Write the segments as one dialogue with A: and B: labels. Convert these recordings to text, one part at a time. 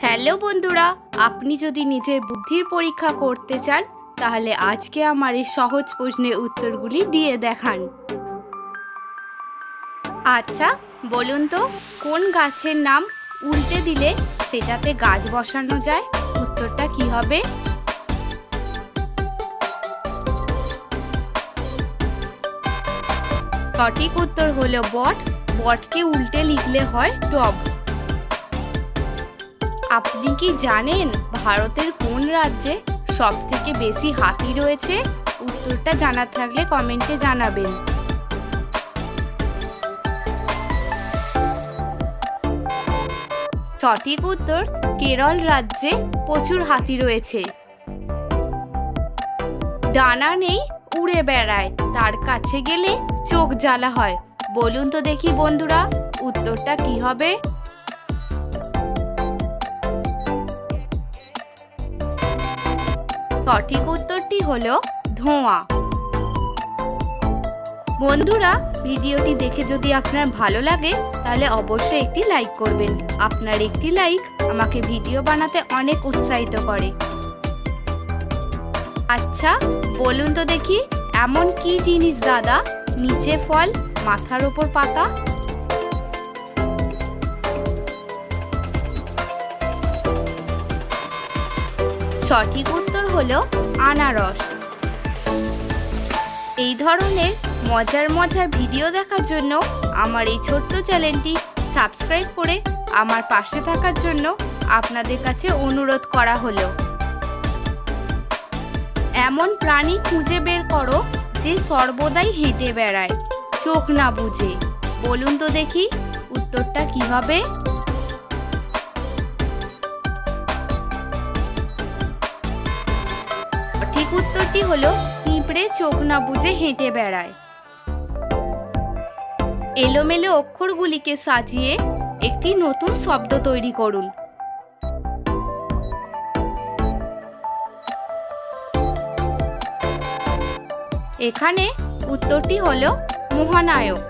A: Hello বন্ধুরা, আপনি যদি নিজের বুদ্ধির পরীক্ষা করতে চান তাহলে আজকে আমার এই সহজ প্রশ্নের উত্তরগুলি দিয়ে দেখান। আচ্ছা বলুন তো, কোন গাছের নাম উল্টে দিলে সেটাতে গাছ বসানো যায়? উত্তরটা কি হবে? সঠিক উত্তর হলো বট। বটকে উল্টে লিখলে হয় টব। আপনি কি জানেন ভারতের কোন রাজ্যে সবথেকে বেশি হাতি রয়েছে? উত্তরটা জানা থাকলে কমেন্টে জানাবেন। সঠিক উত্তর কেরল রাজ্যে প্রচুর হাতি রয়েছে। ডানা নেই, উড়ে বেড়ায়, তার কাছে গেলে চোখ জ্বালা হয়। বলুন তো দেখি বন্ধুরা, উত্তরটা কি হবে? সঠিক উত্তরটি হলো ধোঁয়া। বন্ধুরা, ভিডিওটি দেখে যদি আপনার ভালো লাগে তাহলে অবশ্যই একটি লাইক করবেন। আপনার একটি লাইক আমাকে ভিডিও বানাতে অনেক উৎসাহিত করে। আচ্ছা বলুন তো দেখি, এমন কি জিনিস দাদা, নিচে ফল মাথার ওপর পাতা? সঠিক উত্তর হলো আনারস। এই ধরনের মজার মজার ভিডিও দেখার জন্য আমার এই ছোট্ট চ্যানেলটি সাবস্ক্রাইব করে আমার পাশে থাকার জন্য আপনাদের কাছে অনুরোধ করা হলো। এমন প্রাণী খুঁজে বের করো যে সর্বদাই হেঁটে বেড়ায়, চোখ না বুঝে। বলুন তো দেখি, উত্তরটা কি হবে? সঠিক উত্তরটি হলো পিঁপড়ে চোখ না বুঝে হেঁটে বেড়ায়। এলোমেলো অক্ষরগুলিকে সাজিয়ে একটি নতুন শব্দ তৈরি করুন। এখানে উত্তরটি হলো মহানায়ক।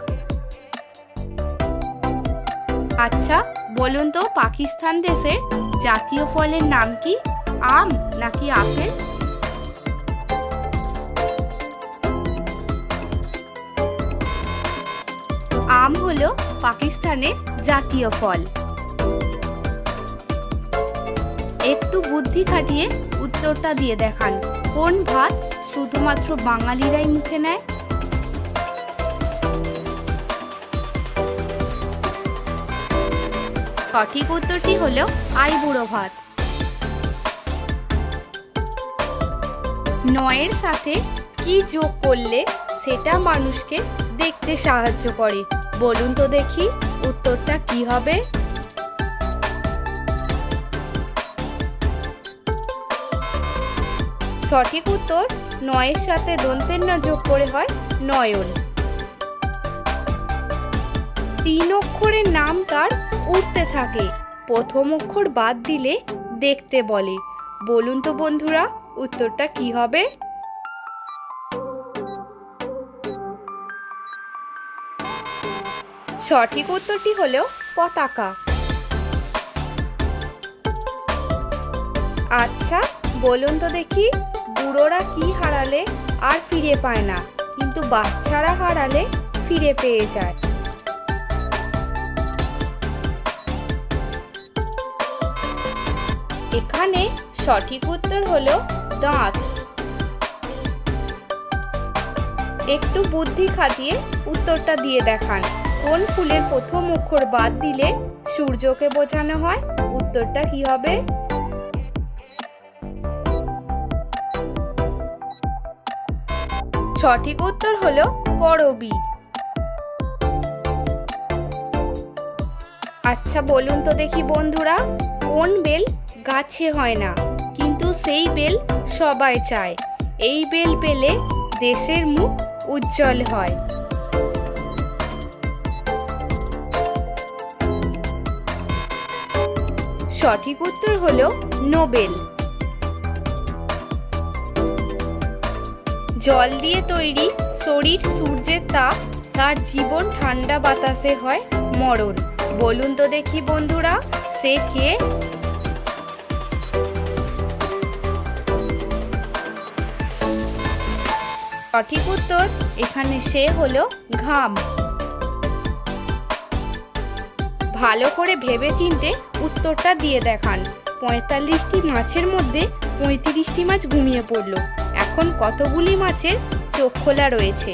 A: আচ্ছা বলুন তো, পাকিস্তান দেশের জাতীয় ফলের নাম কি? আম নাকি আপেল? আম হলো পাকিস্তানের জাতীয় ফল। একটু বুদ্ধি খাটিয়ে উত্তরটা দিয়ে দেখান। কোন ভাত শুধুমাত্র বাঙালিরাই মুখে নেয়? সঠিক উত্তরটি হলো আইবুড়ো ভাত। নয়ের সাথে কি যোগ করলে সেটা মানুষকে দেখতে সাহায্য করে? বলুন তো দেখি, উত্তরটা কি হবে? সঠিক উত্তর নয়ের সাথে দন্তের না যোগ করে হয় নয়ন। তিন অক্ষরের নাম তার উঠতে থাকে, প্রথম অক্ষর বাদ দিলে দেখতে বলে। বলুন তো বন্ধুরা, উত্তরটা কি হবে? সঠিক উত্তরটি হলো পতাকা। আচ্ছা বলুন তো দেখি, বুড়োরা কি হারালে আর ফিরে পায় না, কিন্তু বাচ্চারা হারালে ফিরে পেয়ে যায়? এখানে সঠিক উত্তর হলো দাঁত। একটু বুদ্ধি খাটিয়ে উত্তরটা দিয়ে দেখান। কোন ফুলের প্রথম অক্ষর বাদ দিলে সূর্যকে বোঝানো হয়? উত্তরটা কি হবে? সঠিক উত্তর হলো করবী। আচ্ছা বলুন তো দেখি বন্ধুরা, কোন বেল গাছে হয় না কিন্তু সেই বেল সবাই চায়? এই বেল পেলে দেশের মুখ উজ্জ্বল হয়। সঠিক উত্তর হলো নোবেল। জল দিয়ে তৈরি শরীর সূর্যের তাপ, তার জীবন ঠান্ডা বাতাসে হয় মরণ। বলুন তো দেখি বন্ধুরা, সে কে? সঠিক উত্তর এখানে সে হলো ঘাম। ভালো করে ভেবেচিন্তে উত্তরটা দিয়ে দেখান। ৪৫টি মাছের মধ্যে ৩৫টি মাছ ঘুমিয়ে পড়ল। এখন কতগুলি মাছের চোখ খোলা রয়েছে?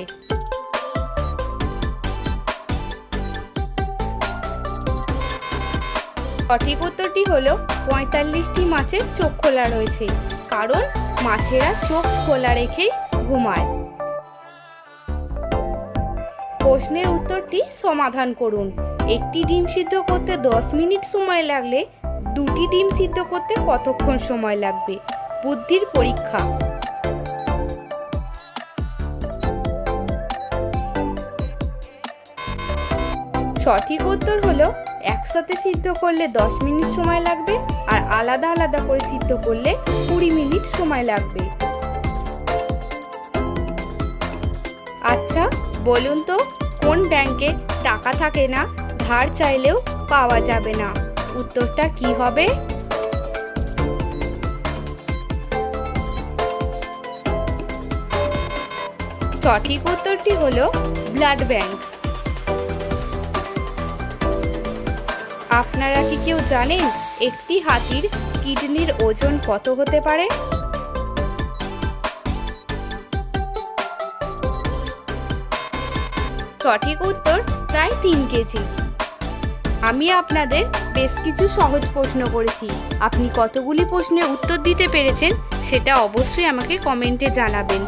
A: সঠিক উত্তরটি হলো ৪৫টি মাছের চোখ খোলা রয়েছে, কারণ মাছেরা চোখ খোলা রেখেই ঘুমায়। প্রশ্নের উত্তরটি সমাধান করুন। একটি ডিম সিদ্ধ করতে 10 মিনিট সময় লাগলে 2টি ডিম সিদ্ধ করতে কতক্ষণ সময় লাগবে? বুদ্ধির পরীক্ষা। সঠিক উত্তর হলো একসাথে সিদ্ধ করলে 10 মিনিট সময় লাগবে, আর আলাদা আলাদা করে সিদ্ধ করলে 20 মিনিট সময় লাগবে। আচ্ছা বলুন তো, কোন ব্যাংকে টাকা থাকে না, ধার চাইলেও পাওয়া যাবে না? উত্তরটা কি হবে? সঠিক উত্তরটি হলো ব্লাড ব্যাংক। আপনারা কি কেউ জানেন একটি হাতির কিডনির ওজন কত হতে পারে? সঠিক উত্তর প্রায় 3 কেজি। আমি আপনাদের বেশ কিছু সহজ প্রশ্ন করেছি। আপনি কতগুলি প্রশ্নের উত্তর দিতে পেরেছেন সেটা অবশ্যই আমাকে কমেন্টে জানাবেন।